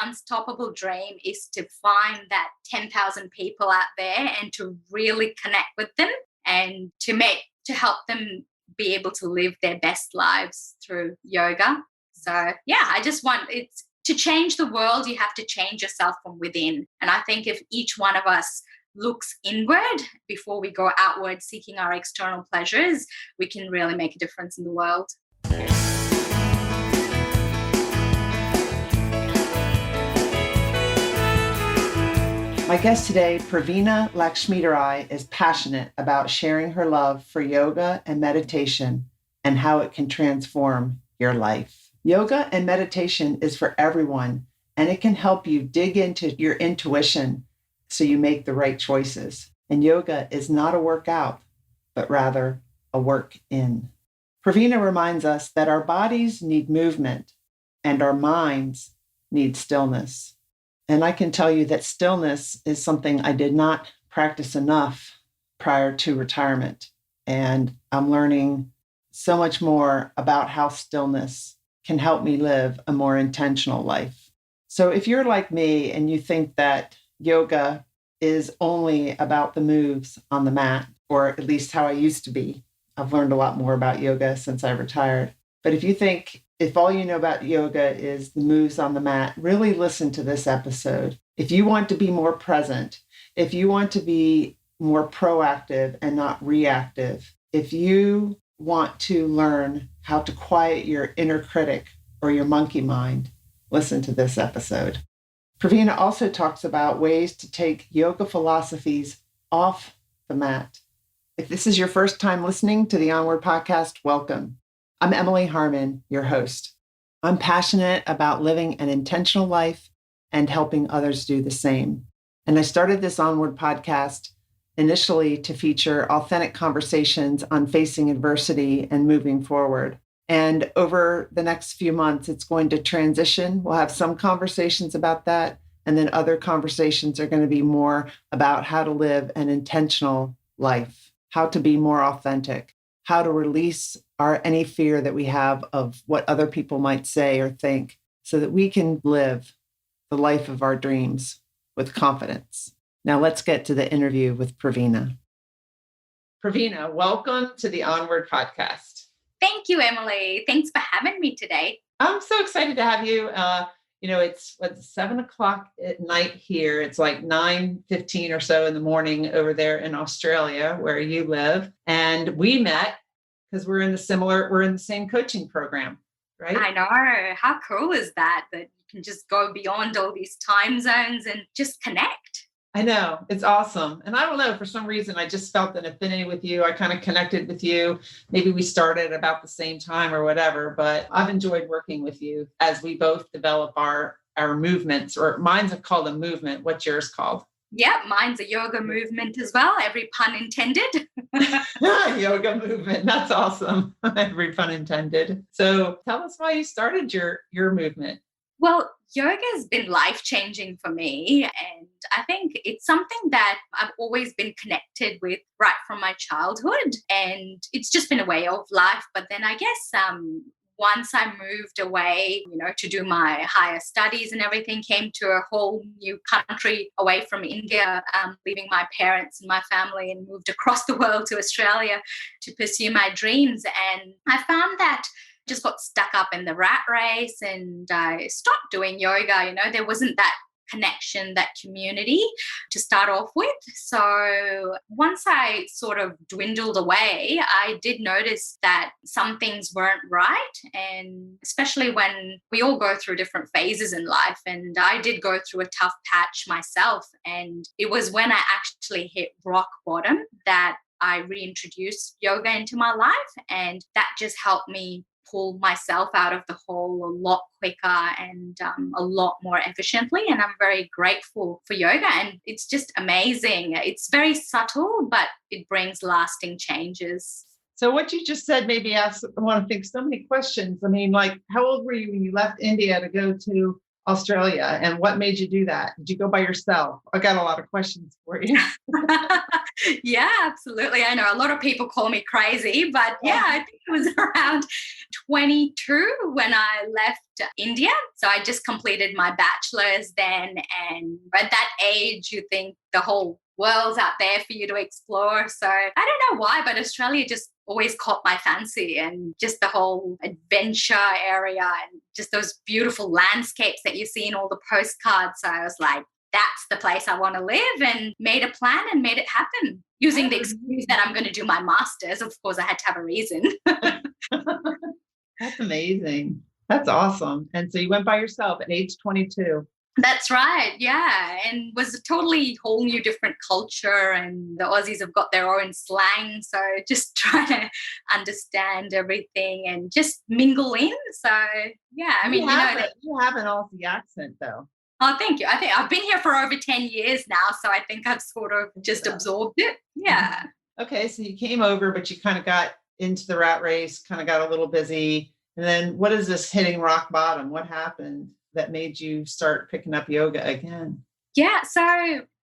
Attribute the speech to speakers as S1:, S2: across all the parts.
S1: unstoppable dream is to find that 10,000 people out there and to really connect with them and to help them be able to live their best lives through yoga. So yeah, I just want it's to change the world, you have to change yourself from within. And I think if each one of us looks inward before we go outward seeking our external pleasures, we can really make a difference in the world.
S2: My guest today, Praveena Lakshmidurai, is passionate about sharing her love for yoga and meditation and how it can transform your life. Yoga and meditation is for everyone, and it can help you dig into your intuition so you make the right choices. And yoga is not a workout, but rather a work in. Praveena reminds us that our bodies need movement and our minds need stillness. And I can tell you that stillness is something I did not practice enough prior to retirement. And I'm learning so much more about how stillness can help me live a more intentional life. So if you're like me and you think that yoga is only about the moves on the mat, or at least how I used to be, I've learned a lot more about yoga since I retired. But if all you know about yoga is the moves on the mat, really listen to this episode. If you want to be more present, if you want to be more proactive and not reactive, if you want to learn how to quiet your inner critic or your monkey mind, listen to this episode. Praveena also talks about ways to take yoga philosophies off the mat. If this is your first time listening to the Onward Podcast, welcome. I'm Emily Harmon, your host. I'm passionate about living an intentional life and helping others do the same. And I started this Onward Podcast initially to feature authentic conversations on facing adversity and moving forward. And over the next few months, it's going to transition. We'll have some conversations about that. And then other conversations are going to be more about how to live an intentional life, how to be more authentic, how to release any fear that we have of what other people might say or think so that we can live the life of our dreams with confidence. Now let's get to the interview with Praveena. Praveena, welcome to the Onward Podcast.
S1: Thank you, Emily. Thanks for having me today.
S2: I'm so excited to have you. It's 7:00 at night here. It's like 9:15 or so in the morning over there in Australia where you live. And we met because we're in the same coaching program, right?
S1: I know. How cool is that you can just go beyond all these time zones and just connect?
S2: I know. It's awesome. And I don't know, for some reason, I just felt an affinity with you. I kind of connected with you. Maybe we started about the same time or whatever, but I've enjoyed working with you as we both develop our movements, or mine's called a movement. What's yours called?
S1: Yeah, mine's a yoga movement as well. Every pun intended.
S2: Yoga movement. That's awesome. Every pun intended. So tell us why you started your movement.
S1: Well, yoga has been life-changing for me. And I think it's something that I've always been connected with right from my childhood. And it's just been a way of life. But then I guess once I moved away, to do my higher studies and everything, came to a whole new country away from India, leaving my parents and my family, and moved across the world to Australia to pursue my dreams. And I found that I just got stuck up in the rat race and I stopped doing yoga. There wasn't that connection, that community to start off with. So once I sort of dwindled away, I did notice that some things weren't right. And especially when we all go through different phases in life. And I did go through a tough patch myself. And it was when I actually hit rock bottom that I reintroduced yoga into my life. And that just helped me pull myself out of the hole a lot quicker and a lot more efficiently. And I'm very grateful for yoga. And it's just amazing. It's very subtle, but it brings lasting changes.
S2: So what you just said made me I want to think so many questions. I mean, like, how old were you when you left India to go to Australia. And what made you do that? Did you go by yourself? I got a lot of questions for you.
S1: Yeah, absolutely. I know a lot of people call me crazy, but yeah, I think it was around 22 when I left India. So I just completed my bachelor's then. And at that age, you think the whole world's out there for you to explore. So I don't know why, but Australia just always caught my fancy, and just the whole adventure area and just those beautiful landscapes that you see in all the postcards. So I was like, that's the place I want to live, and made a plan and made it happen using the excuse that I'm going to do my master's. Of course, I had to have a reason.
S2: That's amazing. That's awesome. And so you went by yourself at age 22.
S1: That's right. Yeah. And was a totally whole new different culture, and the Aussies have got their own slang. So just trying to understand everything and just mingle in. So yeah, I mean,
S2: you have an Aussie accent though.
S1: Oh, thank you. I think I've been here for over 10 years now. So I think I've sort of just absorbed it. Yeah.
S2: Okay. So you came over, but you kind of got into the rat race, kind of got a little busy. And then what is this hitting rock bottom? What happened that made you start picking up yoga again?
S1: Yeah. So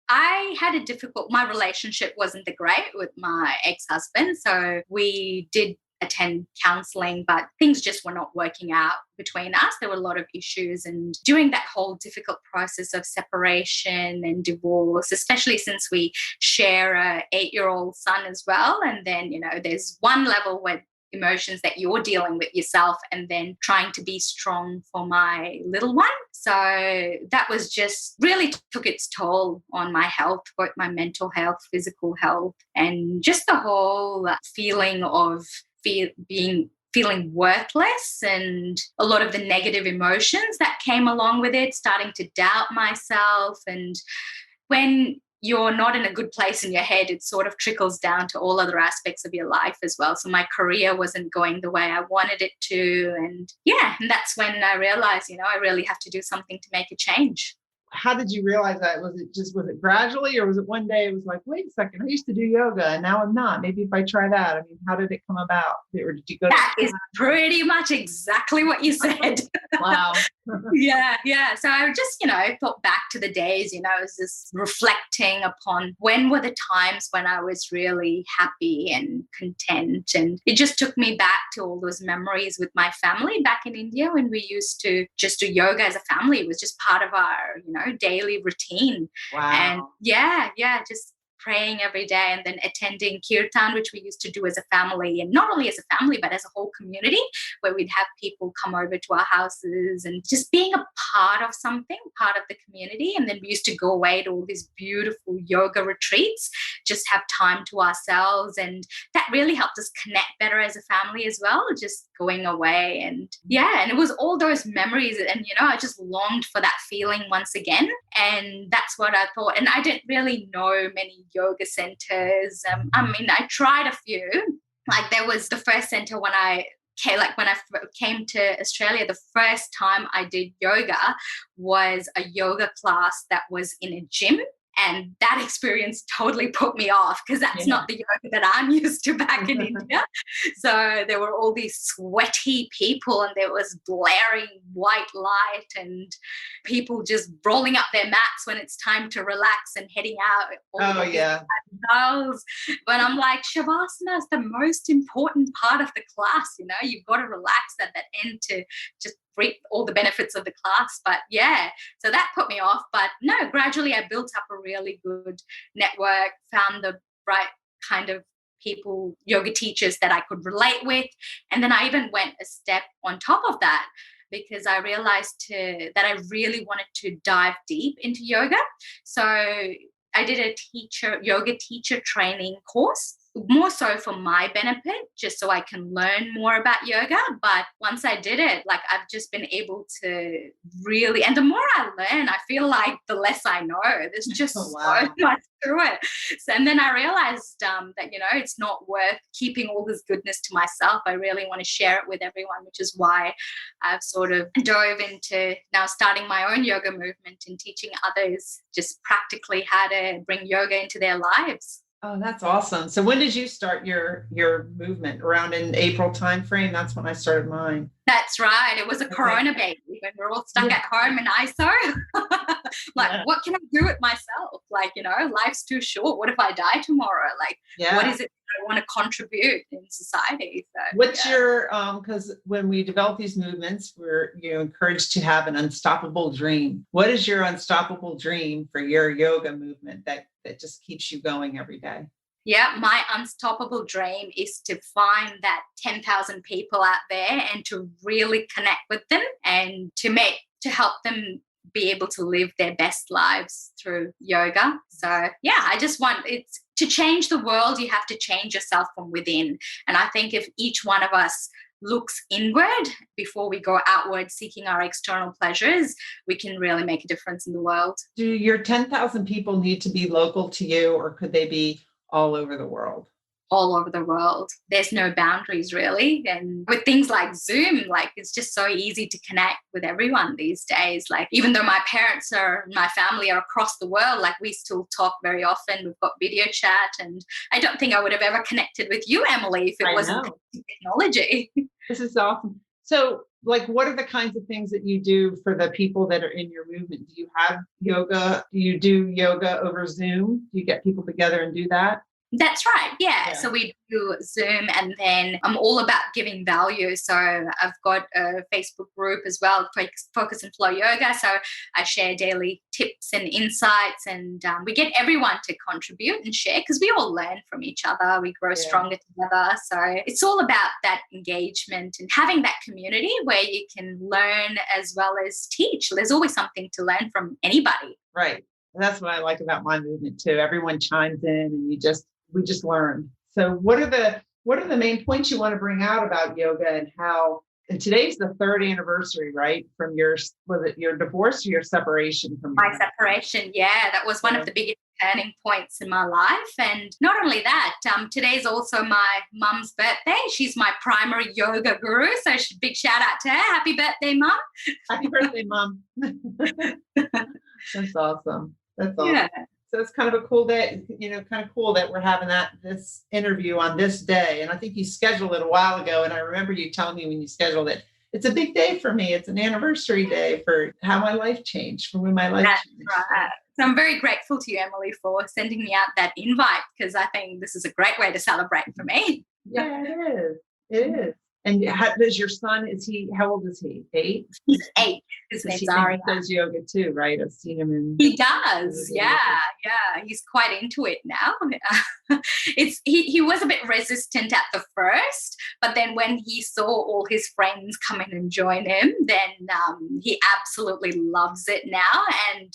S1: I had my relationship wasn't the great with my ex-husband. So we did attend counseling, but things just were not working out between us. There were a lot of issues, and during that whole difficult process of separation and divorce, especially since we share a 8-year-old son as well. And then, there's one level where emotions that you're dealing with yourself, and then trying to be strong for my little one. So that was just really took its toll on my health, both my mental health, physical health, and just the whole feeling of feeling worthless, and a lot of the negative emotions that came along with it, starting to doubt myself. And when you're not in a good place in your head, it sort of trickles down to all other aspects of your life as well. So my career wasn't going the way I wanted it to. And and that's when I realized, I really have to do something to make a change.
S2: How did you realize that? Was it gradually, or was it one day it was like, wait a second, I used to do yoga and now I'm not. Maybe if I try that. I mean, how did it come about? Or did you go
S1: That is pretty much exactly what you said.
S2: Wow.
S1: Yeah. So I just, thought back to the days, I was just reflecting upon when were the times when I was really happy and content. And it just took me back to all those memories with my family back in India, when we used to just do yoga as a family. It was just part of our, daily routine.
S2: Wow.
S1: And just praying every day, and then attending kirtan, which we used to do as a family, and not only as a family, but as a whole community, where we'd have people come over to our houses and just being a part of something, part of the community. And then we used to go away to all these beautiful yoga retreats, just have time to ourselves. And that really helped us connect better as a family as well, just going away. And and it was all those memories. And, I just longed for that feeling once again. And that's what I thought. And I didn't really know many yoga centers. I tried a few. Like, there was the first center when I came to Australia, the first time I did yoga was a yoga class that was in a gym. And that experience totally put me off, because that's not the yoga that I'm used to back in India. So there were all these sweaty people, and there was blaring white light, and people just rolling up their mats when it's time to relax and heading out. But I'm like, Shavasana is the most important part of the class. You've got to relax at that end to just reap all the benefits of the class. But so that put me off. But no, gradually I built up a really good network, found the right kind of people, yoga teachers that I could relate with. And then I even went a step on top of that, because I realized that I really wanted to dive deep into yoga. So I did a yoga teacher training course, more so for my benefit, just so I can learn more about yoga. But once I did it, I've just been able to really, and the more I learn, I feel like the less I know. There's just so much to it. So, and then I realized that, it's not worth keeping all this goodness to myself. I really want to share it with everyone, which is why I've sort of dove into now starting my own yoga movement and teaching others just practically how to bring yoga into their lives.
S2: Oh, that's awesome. So when did you start your movement? Around in April timeframe? That's when I started mine.
S1: That's right. It was a Corona baby. when we're all stuck at home in ISO. What can I do with myself? Life's too short. What if I die tomorrow? What is it that I want to contribute in society? So,
S2: what's your, because when we develop these movements, we're encouraged to have an unstoppable dream. What is your unstoppable dream for your yoga movement that just keeps you going every day?
S1: Yeah, my unstoppable dream is to find that 10,000 people out there and to really connect with them and to help them be able to live their best lives through yoga. So yeah, I just want to change the world. You have to change yourself from within. And I think if each one of us looks inward before we go outward seeking our external pleasures, we can really make a difference in the world.
S2: Do your 10,000 people need to be local to you, or could they be all over the world?
S1: All over the world. There's no boundaries really. And with things like Zoom, it's just so easy to connect with everyone these days. Even though my family are across the world, we still talk very often. We've got video chat, and I don't think I would have ever connected with you, Emily, if it wasn't technology.
S2: This is awesome. So what are the kinds of things that you do for the people that are in your movement? Do you have yoga? Do you do yoga over Zoom? Do you get people together and do that?
S1: That's right. Yeah. So we do Zoom, and then I'm all about giving value. So I've got a Facebook group as well, Focus and Flow Yoga. So I share daily tips and insights, and we get everyone to contribute and share because we all learn from each other. We grow stronger together. So it's all about that engagement and having that community where you can learn as well as teach. There's always something to learn from anybody.
S2: Right. And that's what I like about my movement too. Everyone chimes in, and we just learn. So what are the main points you want to bring out about yoga and how, and today's the 3rd anniversary, right? From was it your divorce or your separation from
S1: my separation? Yeah, that was one of the biggest turning points in my life. And not only that, today's also my mum's birthday. She's my primary yoga guru. So big shout out to her. Happy birthday, Mum.
S2: Happy birthday, Mum. That's awesome. That's awesome. Yeah. So it's kind of a cool day, kind of cool that we're having this interview on this day. And I think you scheduled it a while ago. And I remember you telling me when you scheduled it, it's a big day for me. It's an anniversary day for how my life changed, for when my life changed.
S1: Right. So I'm very grateful to you, Emily, for sending me out that invite, because I think this is a great way to celebrate for me.
S2: Yeah, it is. It is. And does your son, how old is he? 8?
S1: He's 8. His name's Ari.
S2: He does yoga too, right? I've seen him
S1: He does. Yeah. He's quite into it now. He was a bit resistant at the first, but then when he saw all his friends come in and join him, then he absolutely loves it now. And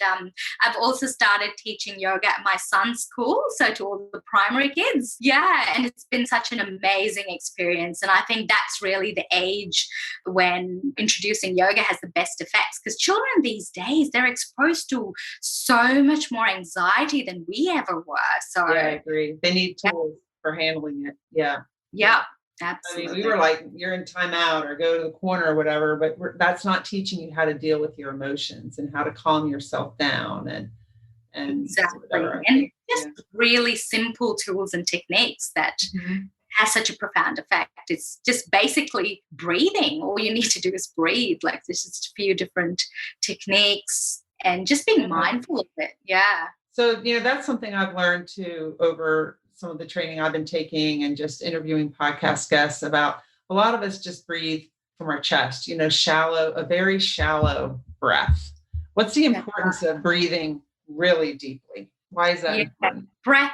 S1: I've also started teaching yoga at my son's school, so to all the primary kids. Yeah, and it's been such an amazing experience. And I think that's really the age when introducing yoga has the best effects, because children these days, they're exposed to so much more anxiety than we ever were. So
S2: yeah, I agree. They need tools for handling it.
S1: Yeah, absolutely.
S2: I mean, we were like, you're in timeout or go to the corner or whatever, but that's not teaching you how to deal with your emotions and how to calm yourself down and
S1: exactly. And just really simple tools and techniques that has such a profound effect. It's just basically breathing. All you need to do is breathe. There's just a few different techniques and just being mindful of it. Yeah.
S2: So, that's something I've learned too over some of the training I've been taking and just interviewing podcast guests about. A lot of us just breathe from our chest, a very shallow breath. What's the importance of breathing really deeply? Why is that important?
S1: Breath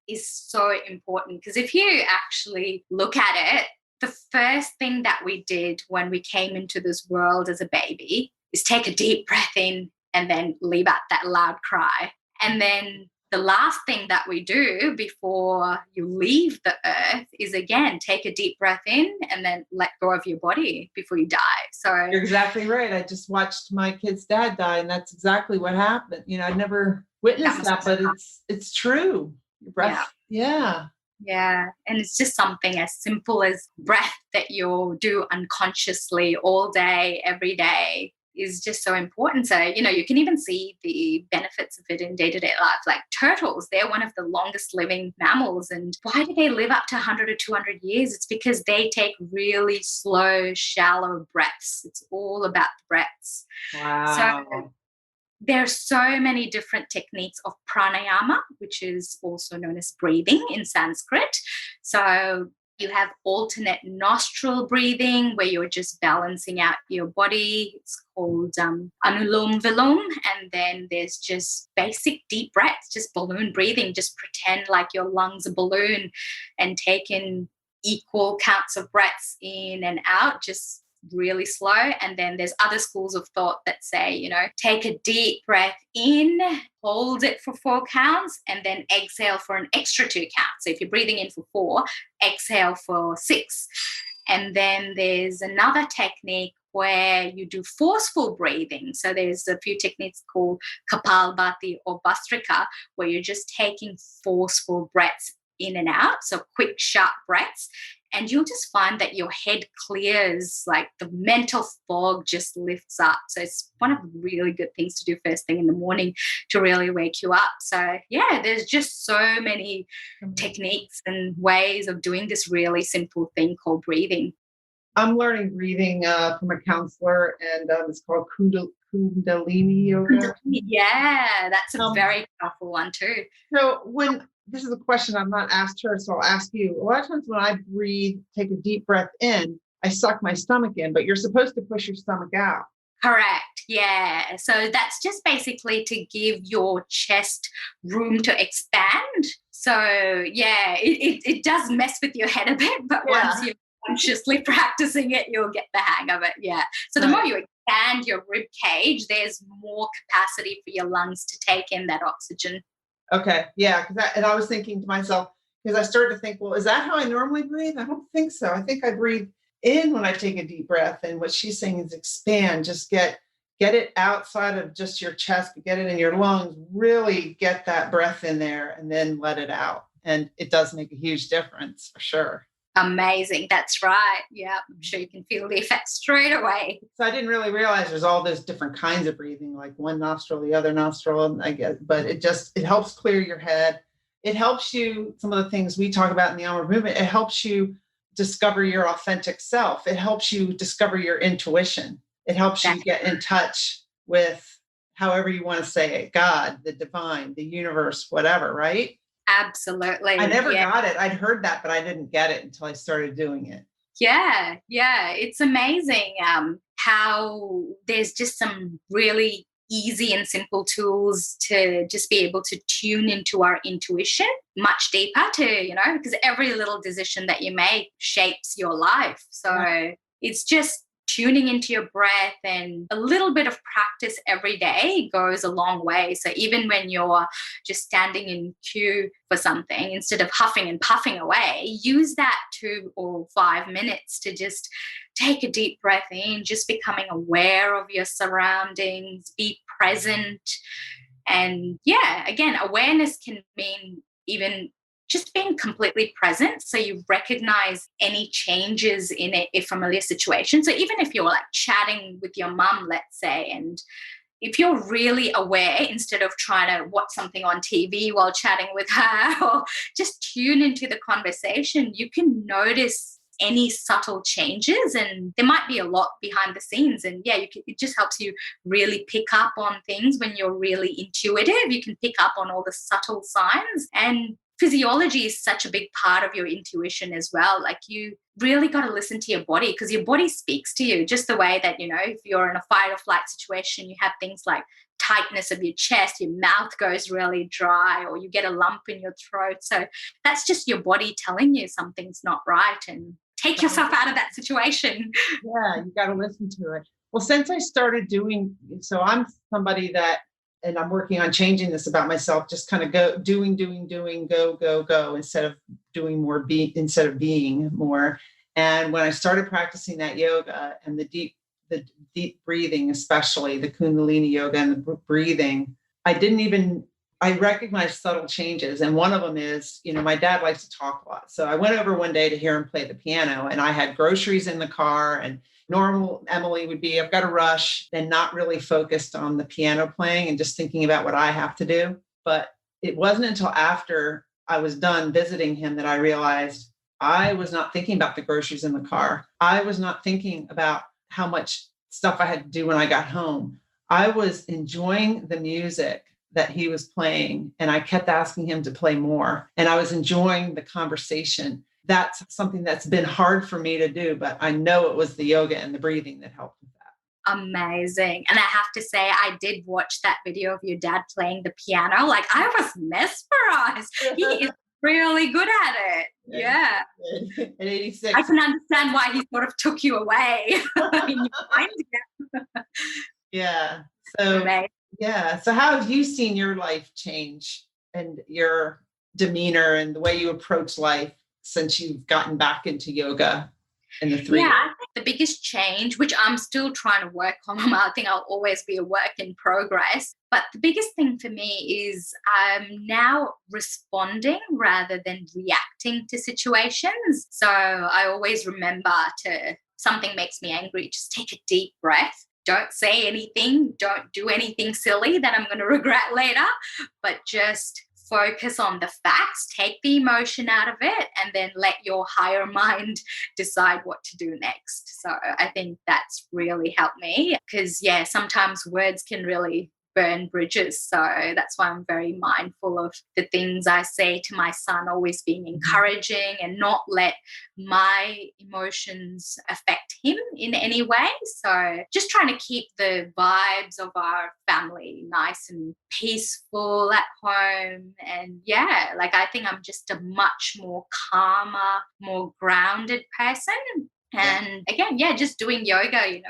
S1: is so important, because if you actually look at it, the first thing that we did when we came into this world as a baby is take a deep breath in and then leave out that loud cry. And then the last thing that we do before you leave the earth is, again, take a deep breath in and then let go of your body before you die. So
S2: you're exactly right. I just watched my kid's dad die, and that's exactly what happened. I'd never witnessed that, but it's true. Your breath. Yeah.
S1: And it's just something as simple as breath that you'll do unconsciously all day, every day, is just so important. So, you can even see the benefits of it in day-to-day life. Like turtles, they're one of the longest living mammals. And why do they live up to 100 or 200 years? It's because they take really slow, shallow breaths. It's all about the breaths.
S2: Wow.
S1: So there are so many different techniques of pranayama, which is also known as breathing in Sanskrit. So you have alternate nostril breathing where you're just balancing out your body. It's called anulom vilom. And then there's just basic deep breaths, just balloon breathing. Just pretend like your lungs are a balloon and take in equal counts of breaths in and out, just really slow. And then there's other schools of thought that say, take a deep breath in, hold it for 4 counts, and then exhale for an extra 2 counts. So if you're breathing in for 4, exhale for 6. And then there's another technique where you do forceful breathing. So there's a few techniques called Kapalbhati or Bhastrika, where you're just taking forceful breaths in and out, so quick, sharp breaths. And you'll just find that your head clears, like the mental fog just lifts up. So it's one of the really good things to do first thing in the morning to really wake you up. So yeah, there's just so many techniques and ways of doing this really simple thing called breathing.
S2: I'm learning breathing from a counselor, and it's called Kundalini yoga.
S1: Yeah, that's a very powerful one too.
S2: So this is a question I've not asked her, so I'll ask you. A lot of times when I breathe, take a deep breath in, I suck my stomach in, but you're supposed to push your stomach out.
S1: Correct. Yeah. So that's just basically to give your chest room to expand. So yeah, it does mess with your head a bit, but once you're consciously practicing it, you'll get the hang of it. Yeah. So the more you expand your rib cage, there's more capacity for your lungs to take in that oxygen.
S2: Okay. Yeah. And I was thinking to myself, because I started to think, well, is that how I normally breathe? I don't think so. I think I breathe in when I take a deep breath. And what she's saying is expand, just get it outside of just your chest, but get it in your lungs, really get that breath in there and then let it out. And it does make a huge difference for sure.
S1: Amazing. That's right. Yeah. I'm sure you can feel the effect straight away.
S2: So I didn't really realize there's all those different kinds of breathing, like one nostril, the other nostril, I guess, but it helps clear your head. It helps you, some of the things we talk about in the Onward movement, it helps you discover your authentic self. It helps you discover your intuition. It helps you get in touch with, however you want to say it, God, the divine, the universe, whatever, right?
S1: Absolutely.
S2: I never got it. I'd heard that, but I didn't get it until I started doing it.
S1: Yeah. It's amazing how there's just some really easy and simple tools to just be able to tune into our intuition much deeper because every little decision that you make shapes your life. So it's just tuning into your breath, and a little bit of practice every day goes a long way. So even when you're just standing in queue for something, instead of huffing and puffing away, use that 2 or 5 minutes to just take a deep breath in, just becoming aware of your surroundings, be present. And again, awareness can mean even just being completely present. So you recognize any changes in a familiar situation. So even if you're like chatting with your mum, let's say, and if you're really aware, instead of trying to watch something on TV while chatting with her, or just tune into the conversation, you can notice any subtle changes, and there might be a lot behind the scenes. And it just helps you really pick up on things when you're really intuitive. You can pick up on all the subtle signs, and physiology is such a big part of your intuition as well. Like, you really got to listen to your body, because your body speaks to you just the way that, if you're in a fight or flight situation, you have things like tightness of your chest, your mouth goes really dry, or you get a lump in your throat. So that's just your body telling you something's not right, and take yourself out of that situation.
S2: Yeah, you got to listen to it. Well, since I started so I'm somebody that, and I'm working on changing this about myself, just kind of go doing, go, instead of doing more, instead of being more. And when I started practicing that yoga and the deep breathing, especially the Kundalini yoga and the breathing, I recognized subtle changes. And one of them is, my dad likes to talk a lot. So I went over one day to hear him play the piano, and I had groceries in the car, and Normal Emily would be, I've got to rush and not really focused on the piano playing and just thinking about what I have to do. But it wasn't until after I was done visiting him that I realized I was not thinking about the groceries in the car. I was not thinking about how much stuff I had to do when I got home. I was enjoying the music that he was playing, and I kept asking him to play more. And I was enjoying the conversation. That's something that's been hard for me to do, but I know it was the yoga and the breathing that helped with that.
S1: Amazing. And I have to say, I did watch that video of your dad playing the piano. Like, I was mesmerized. He is really good at it. Yeah.
S2: At 86.
S1: I can understand why he sort of took you away in your mind.
S2: Yeah. So,
S1: Amazing.
S2: yeah. So how have you seen your life change and your demeanor and the way you approach life since you've gotten back into yoga in the 3 years?
S1: I think the biggest change, which I'm still trying to work on, I think I'll always be a work in progress, but the biggest thing for me is I'm now responding rather than reacting to situations. So I always remember something makes me angry, just take a deep breath. Don't say anything, don't do anything silly that I'm going to regret later, but just focus on the facts, take the emotion out of it, and then let your higher mind decide what to do next. So I think that's really helped me because, sometimes words can really burn bridges. So that's why I'm very mindful of the things I say to my son, always being encouraging and not let my emotions affect him in any way. So just trying to keep the vibes of our family nice and peaceful at home. And I think I'm just a much more calmer, more grounded person. And again, just doing yoga,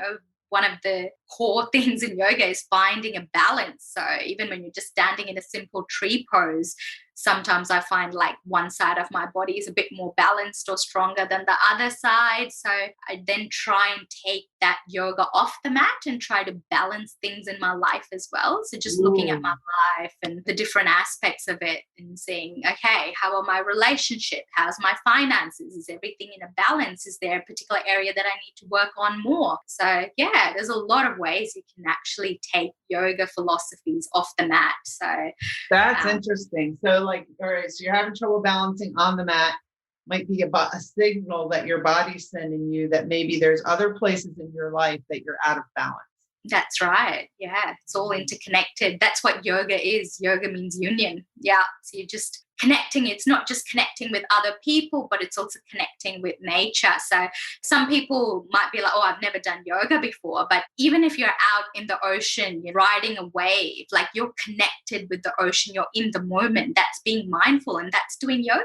S1: one of the core things in yoga is finding a balance. So even when you're just standing in a simple tree pose, sometimes I find like one side of my body is a bit more balanced or stronger than the other side. So I then try and take that yoga off the mat and try to balance things in my life as well. So just looking at my life and the different aspects of it and seeing, okay, how are my relationship? How's my finances? Is everything in a balance? Is there a particular area that I need to work on more? So there's a lot of ways you can actually take yoga philosophies off the mat. So
S2: that's interesting. So all right, so you're having trouble balancing on the mat, might be a signal that your body's sending you that maybe there's other places in your life that you're out of balance.
S1: That's right. Yeah, it's all interconnected. That's what yoga is. Yoga means union. Yeah, so you're just connecting. It's not just connecting with other people, but it's also connecting with nature. So some people might be like, oh, I've never done yoga before. But even if you're out in the ocean, you're riding a wave, like you're connected with the ocean, you're in the moment. That's being mindful, and that's doing yoga.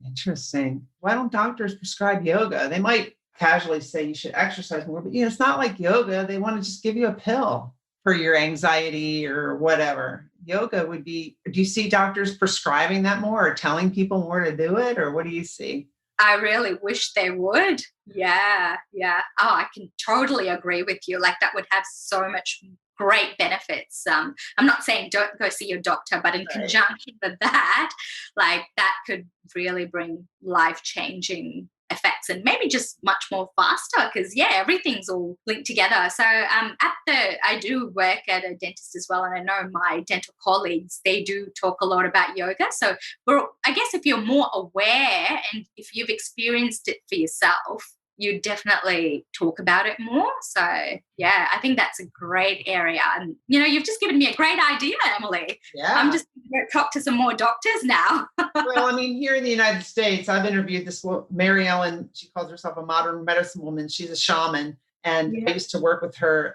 S2: Interesting. Why don't doctors prescribe yoga? They might casually say you should exercise more, but it's not like yoga. They want to just give you a pill for your anxiety or whatever. Yoga would be, do you see doctors prescribing that more or telling people more to do it? Or what do you see?
S1: I really wish they would. Yeah. Oh, I can totally agree with you. Like that would have so much great benefits. I'm not saying don't go see your doctor, but in conjunction with that, like that could really bring life-changing effects and maybe just much more faster because everything's all linked together. So I do work at a dentist as well, and I know my dental colleagues, they do talk a lot about yoga. So I guess if you're more aware and if you've experienced it for yourself, you definitely talk about it more. So I think that's a great area. And you've just given me a great idea, Emily.
S2: Yeah.
S1: I'm just going to talk to some more doctors now.
S2: Well, here in the United States, I've interviewed this Mary Ellen. She calls herself a modern medicine woman. She's a shaman. And I used to work with her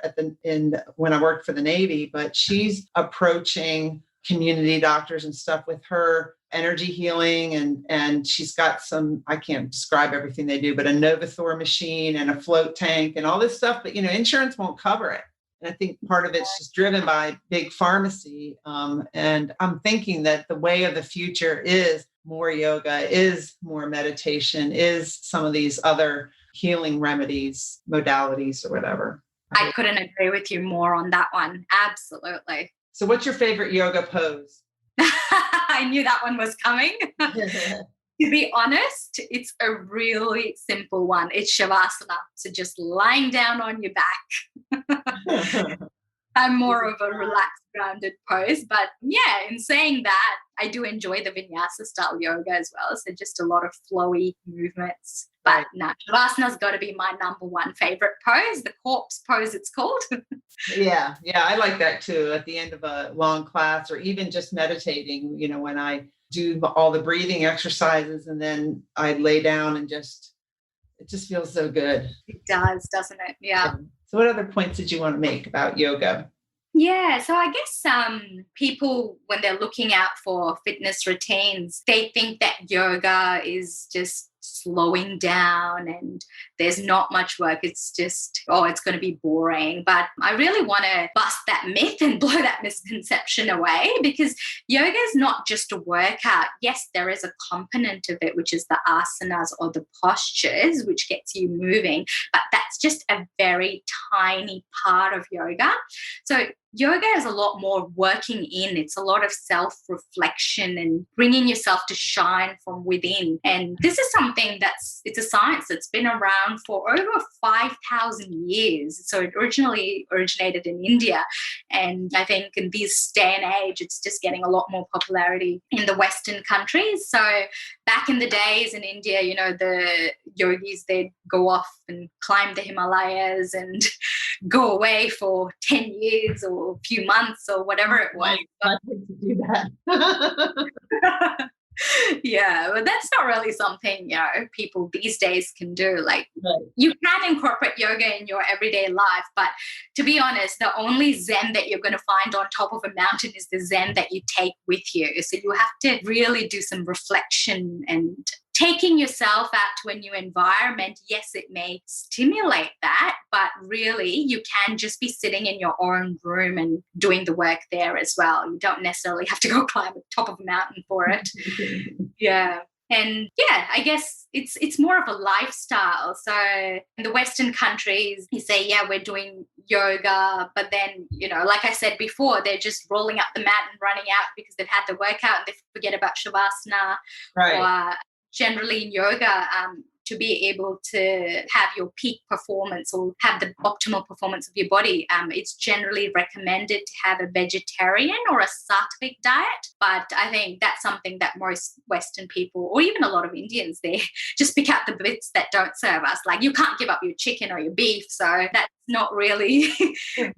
S2: when I worked for the Navy, but she's approaching community doctors and stuff with her energy healing. And she's got I can't describe everything they do, but a Novathor machine and a float tank and all this stuff, but insurance won't cover it. And I think part of it's just driven by big pharmacy. And I'm thinking that the way of the future is more yoga, is more meditation, is some of these other healing remedies, modalities or whatever.
S1: I couldn't agree with you more on that one. Absolutely.
S2: So what's your favorite yoga pose?
S1: I knew that one was coming. To be honest, it's a really simple one. It's Shavasana. So just lying down on your back. I'm more of a relaxed, grounded pose. But yeah, in saying that, I do enjoy the vinyasa style yoga as well. So just a lot of flowy movements. But no, Shavasana's got to be my number one favorite pose, the corpse pose it's called.
S2: Yeah. I like that too. At the end of a long class or even just meditating, when I do all the breathing exercises and then I lay down and it just feels so good.
S1: It does, doesn't it? Yeah.
S2: So what other points did you want to make about yoga?
S1: Yeah, so I guess people, when they're looking out for fitness routines, they think that yoga is just slowing down and there's not much work. It's just, it's going to be boring. But I really want to bust that myth and blow that misconception away, because yoga is not just a workout. Yes, there is a component of it, which is the asanas or the postures, which gets you moving. But that's just a very tiny part of yoga. So yoga is a lot more working in. It's a lot of self-reflection and bringing yourself to shine from within. And this is something it's a science that's been around for over 5,000 years. So it originally originated in India. And I think in this day and age, it's just getting a lot more popularity in the Western countries. So back in the days in India, the yogis, they'd go off and climb the Himalayas and go away for 10 years or a few months or whatever it was.
S2: I'd like to do that.
S1: Yeah, but that's not really something, people these days can do. Like, you can incorporate yoga in your everyday life, but to be honest, the only Zen that you're going to find on top of a mountain is the Zen that you take with you. So you have to really do some reflection and taking yourself out to a new environment. Yes, it may stimulate that, but really you can just be sitting in your own room and doing the work there as well. You don't necessarily have to go climb the top of a mountain for it. Yeah. And yeah, I guess it's more of a lifestyle. So in the Western countries, you say, yeah, we're doing yoga, but then, like I said before, they're just rolling up the mat and running out because they've had the workout and they forget about Shavasana.
S2: Right.
S1: Or generally in yoga, to be able to have your peak performance or have the optimal performance of your body, it's generally recommended to have a vegetarian or a sattvic diet. But I think that's something that most Western people, or even a lot of Indians, they just pick out the bits that don't serve us. Like, you can't give up your chicken or your beef. So that's not really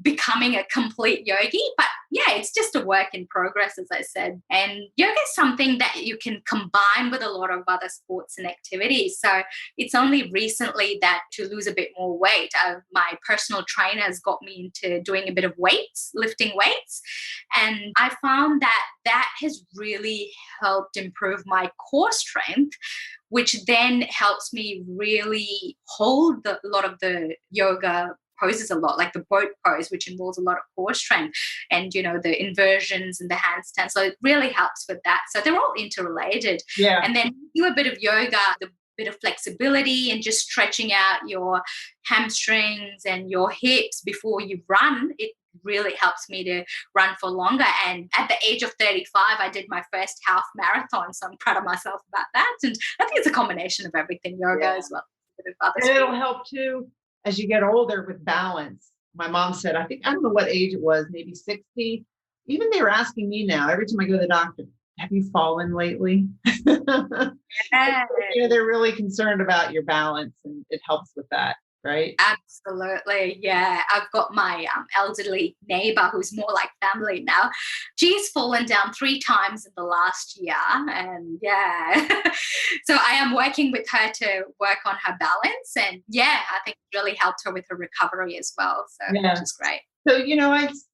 S1: becoming a complete yogi. But yeah, it's just a work in progress, as I said. And yoga is something that you can combine with a lot of other sports and activities. So it's only recently that to lose a bit more weight, my personal trainer has got me into doing a bit of weights, lifting weights. And I found that has really helped improve my core strength, which then helps me really hold a lot of the yoga poses a lot, like the boat pose, which involves a lot of core strength and, the inversions and the handstands. So it really helps with that. So they're all interrelated.
S2: Yeah.
S1: And then do a bit of yoga, the bit of flexibility and just stretching out your hamstrings and your hips before you run. It really helps me to run for longer. And at the age of 35, I did my first half marathon. So I'm proud of myself about that. And I think it's a combination of everything, yoga as well.
S2: And it'll help too as you get older with balance. My mom said, I don't know what age it was, maybe 60. Even they were asking me now, every time I go to the doctor, have you fallen lately?
S1: Yeah.
S2: They're really concerned about your balance, and it helps with that, right?
S1: Absolutely. Yeah. I've got my elderly neighbor who's more like family now. She's fallen down 3 times in the last year. And yeah, so I am working with her to work on her balance. And yeah, I think it really helped her with her recovery as well. So which is great.
S2: So,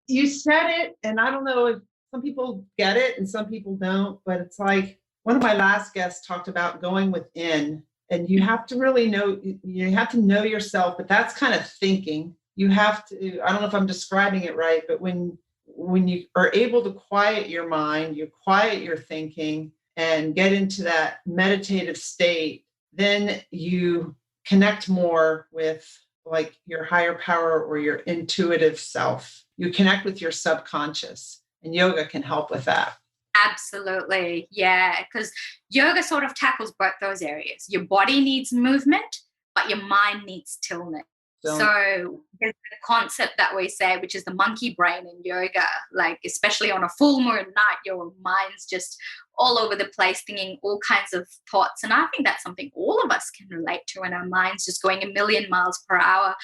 S2: you said it, and I don't know if some people get it and some people don't, but it's like one of my last guests talked about going within. And you have to really know, you have to know yourself, but that's kind of thinking. You have to, I don't know if I'm describing it right, but when you are able to quiet your mind, you quiet your thinking and get into that meditative state, then you connect more with like your higher power or your intuitive self. You connect with your subconscious, and yoga can help with that.
S1: Absolutely. Yeah. Because yoga sort of tackles both those areas. Your body needs movement, but your mind needs stillness.
S2: So,
S1: So there's a concept that we say, which is the monkey brain in yoga, like especially on a full moon night, your mind's just all over the place thinking all kinds of thoughts. And I think that's something all of us can relate to, and our mind's just going a million miles per hour.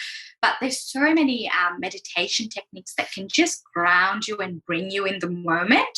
S1: But there's so many meditation techniques that can just ground you and bring you in the moment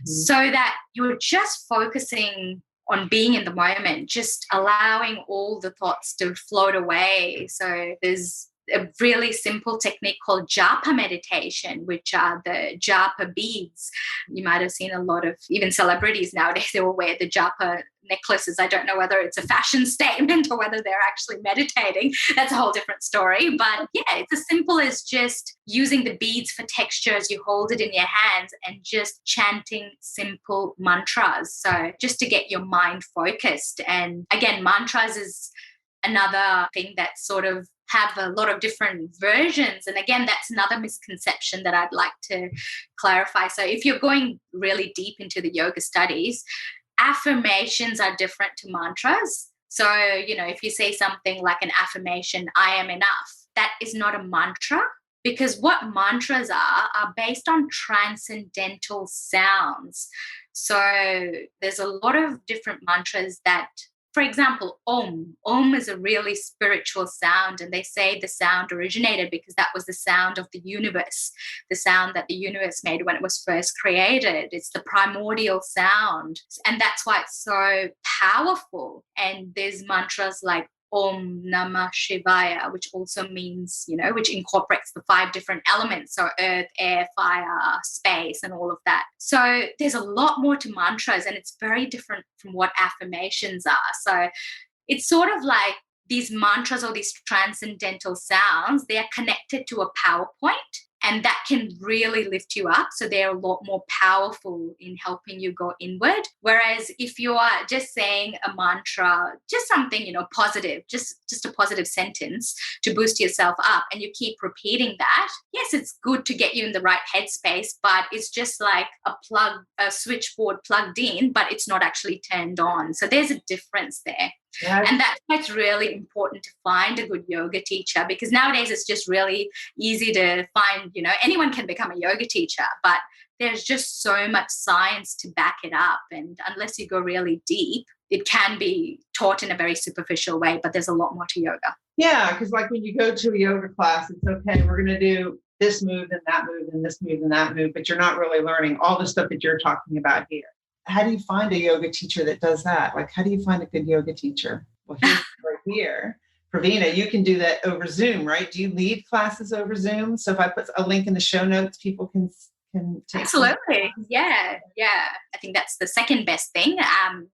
S1: so that you're just focusing on being in the moment, just allowing all the thoughts to float away. So there's a really simple technique called japa meditation, which are the japa beads. You might have seen a lot of even celebrities nowadays, they will wear the japa necklaces. I don't know whether it's a fashion statement or whether they're actually meditating. That's a whole different story. But yeah, it's as simple as just using the beads for texture as you hold it in your hands and just chanting simple mantras. So just to get your mind focused. And again, mantras is another thing that sort of have a lot of different versions. And again, that's another misconception that I'd like to clarify. So if you're going really deep into the yoga studies, affirmations are different to mantras. So, if you say something like an affirmation, I am enough, that is not a mantra, because what mantras are based on transcendental sounds. So there's a lot of different mantras that, for example, Om. Om is a really spiritual sound, and they say the sound originated because that was the sound of the universe, the sound that the universe made when it was first created. It's the primordial sound, and that's why it's so powerful. And there's mantras like Om Namah Shivaya, which also means, which incorporates the 5 different elements. So earth, air, fire, space, and all of that. So there's a lot more to mantras, and it's very different from what affirmations are. So it's sort of like these mantras or these transcendental sounds, they are connected to a PowerPoint, and that can really lift you up. So they're a lot more powerful in helping you go inward. Whereas if you are just saying a mantra, just something, positive, just a positive sentence to boost yourself up, and you keep repeating that, yes, it's good to get you in the right headspace, but it's just like a switchboard plugged in, but it's not actually turned on. So there's a difference there. Yes. And that's why it's really important to find a good yoga teacher, because nowadays it's just really easy to find, anyone can become a yoga teacher, but there's just so much science to back it up. And unless you go really deep, it can be taught in a very superficial way, but there's a lot more to yoga.
S2: Yeah, because like when you go to a yoga class, it's okay, we're going to do this move and that move and this move and that move, but you're not really learning all the stuff that you're talking about here. How do you find a yoga teacher that does that? Like, how do you find a good yoga teacher? Well, here's right here. Praveena, you can do that over Zoom, right? Do you lead classes over Zoom? So if I put a link in the show notes, people can take.
S1: Absolutely. Yeah. I think that's the second best thing.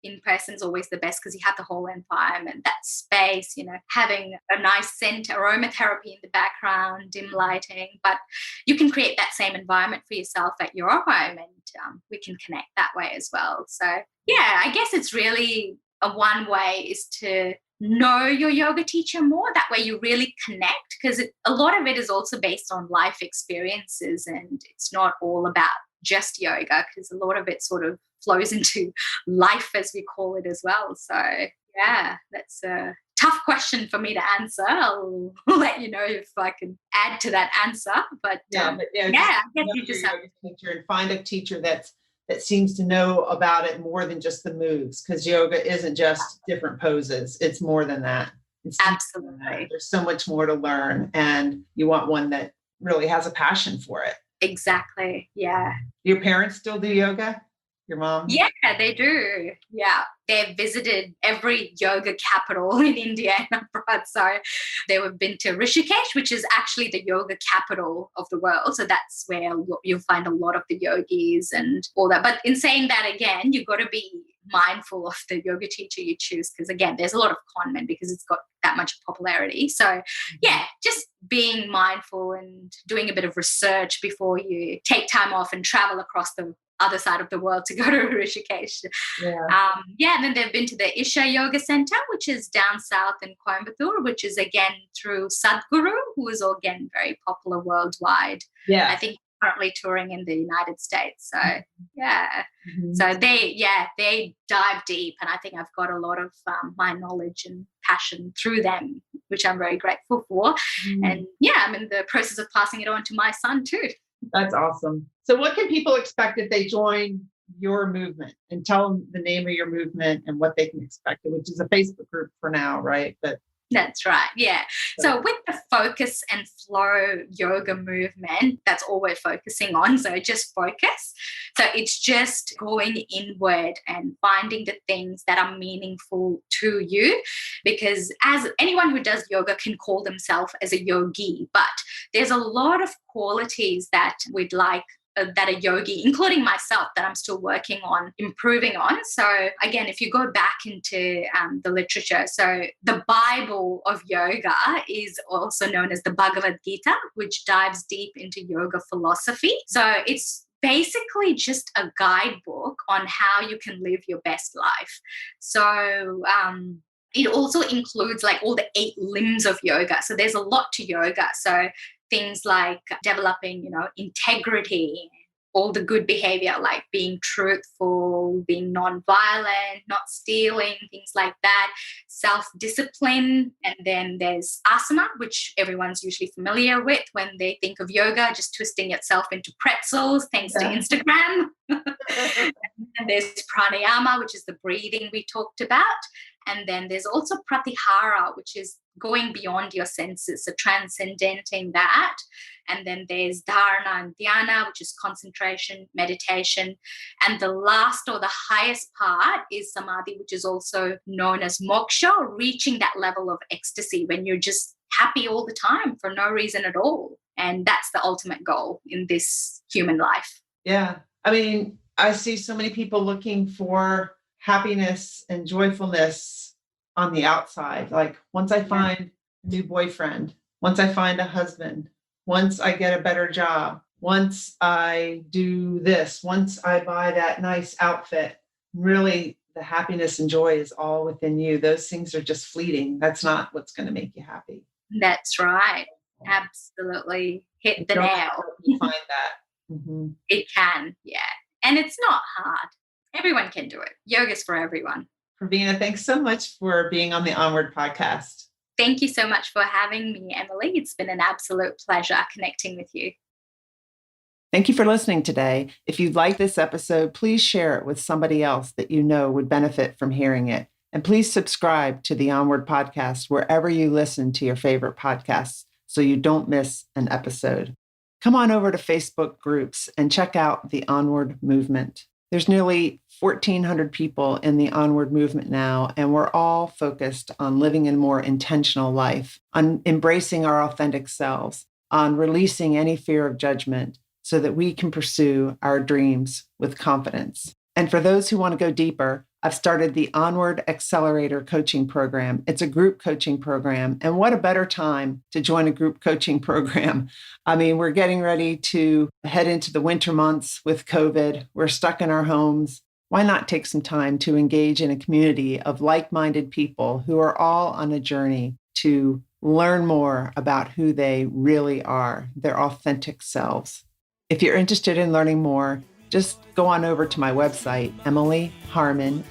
S1: In person is always the best because you have the whole environment, that space, having a nice scent, aromatherapy in the background, dim lighting. But you can create that same environment for yourself at your home, and we can connect that way as well. So yeah, I guess it's really one way is to know your yoga teacher more. That way you really connect, because a lot of it is also based on life experiences, and it's not all about just yoga, because a lot of it sort of flows into life, as we call it, as well. So yeah, that's a tough question for me to answer. I'll let you know if I can add to that answer. But I guess you just have
S2: to and find a teacher that seems to know about it more than just the moves, because yoga isn't just different poses. It's more than that.
S1: Absolutely.
S2: There's so much more to learn, and you want one that really has a passion for it.
S1: Exactly. Yeah.
S2: Your parents still do yoga? Your mom?
S1: Yeah, they do. Yeah. They've visited every yoga capital in India and abroad. So they've been to Rishikesh, which is actually the yoga capital of the world. So that's where you'll find a lot of the yogis and all that. But in saying that, again, you've got to be mindful of the yoga teacher you choose, because again, there's a lot of con men because it's got that much popularity. So yeah, just being mindful and doing a bit of research before you take time off and travel across the other side of the world to go to Rishikesh. And then they've been to the Isha Yoga Center, which is down south in Coimbatore, which is again through Sadhguru, who is again very popular worldwide.
S2: Yeah,
S1: I think currently touring in the United States. So yeah,
S2: Mm-hmm.
S1: so they dive deep, and I think I've got a lot of my knowledge and passion through them, which I'm very grateful for.
S2: Mm-hmm.
S1: And I'm in the process of passing it on to my son too.
S2: That's awesome. So what can people expect if they join your movement? And tell them the name of your movement and what they can expect, which is a Facebook group for now, right? But
S1: that's right. Yeah. So with the focus and flow yoga movement, that's all we're focusing on. So just focus. So it's just going inward and finding the things that are meaningful to you. Because as anyone who does yoga can call themselves as a yogi, but there's a lot of qualities that we'd like that a yogi, including myself, that I'm still working on improving on. So again, if you go back into the literature, so the Bible of yoga is also known as the Bhagavad Gita, which dives deep into yoga philosophy. So it's basically just a guidebook on how you can live your best life. So it also includes like all the 8 limbs of yoga. So there's a lot to yoga. So things like developing, integrity, all the good behavior, like being truthful, being non-violent, not stealing, things like that, self-discipline. And then there's asana, which everyone's usually familiar with when they think of yoga, just twisting yourself into pretzels, thanks to Instagram. And there's pranayama, which is the breathing we talked about. And then there's also pratyahara, which is going beyond your senses, so transcendenting that. And then there's dharana and dhyana, which is concentration, meditation. And the last or the highest part is samadhi, which is also known as moksha, reaching that level of ecstasy when you're just happy all the time for no reason at all. And that's the ultimate goal in this human life.
S2: Yeah. I mean, I see so many people looking for happiness and joyfulness on the outside. Like once I find a new boyfriend, once I find a husband, once I get a better job, once I do this, once I buy that nice outfit, really the happiness and joy is all within you. Those things are just fleeting. That's not what's going to make you happy.
S1: That's right. Absolutely. Hit the nail.
S2: You find that. Mm-hmm.
S1: It can. Yeah. And it's not hard. Everyone can do it. Yoga's for everyone.
S2: Praveena, thanks so much for being on the Onward podcast.
S1: Thank you so much for having me, Emily. It's been an absolute pleasure connecting with you.
S2: Thank you for listening today. If you like this episode, please share it with somebody else that you know would benefit from hearing it. And please subscribe to the Onward Podcast wherever you listen to your favorite podcasts so you don't miss an episode. Come on over to Facebook groups and check out the Onward movement. There's nearly 1,400 people in the Onward movement now, and we're all focused on living a more intentional life, on embracing our authentic selves, on releasing any fear of judgment so that we can pursue our dreams with confidence. And for those who want to go deeper, I've started the Onward Accelerator coaching program. It's a group coaching program. And what a better time to join a group coaching program. I mean, we're getting ready to head into the winter months with COVID. We're stuck in our homes. Why not take some time to engage in a community of like-minded people who are all on a journey to learn more about who they really are, their authentic selves? If you're interested in learning more, just go on over to my website, emilyharman,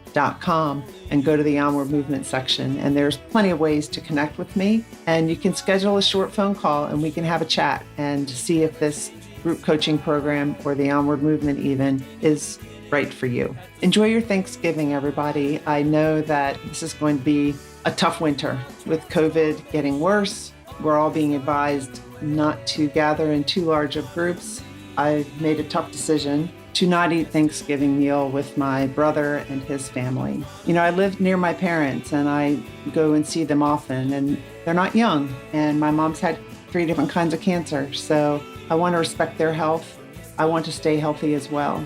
S2: HARMAN.com, and go to the Onward Movement section. And there's plenty of ways to connect with me. And you can schedule a short phone call and we can have a chat and see if this group coaching program or the Onward Movement even is right for you. Enjoy your Thanksgiving, everybody. I know that this is going to be a tough winter with COVID getting worse. We're all being advised not to gather in too large of groups. I made a tough decision to not eat Thanksgiving meal with my brother and his family. You know, I live near my parents and I go and see them often, and they're not young. And my mom's had 3 different kinds of cancer. So I want to respect their health. I want to stay healthy as well.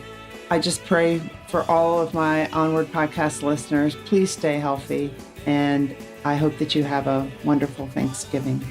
S2: I just pray for all of my Onward Podcast listeners. Please stay healthy. And I hope that you have a wonderful Thanksgiving.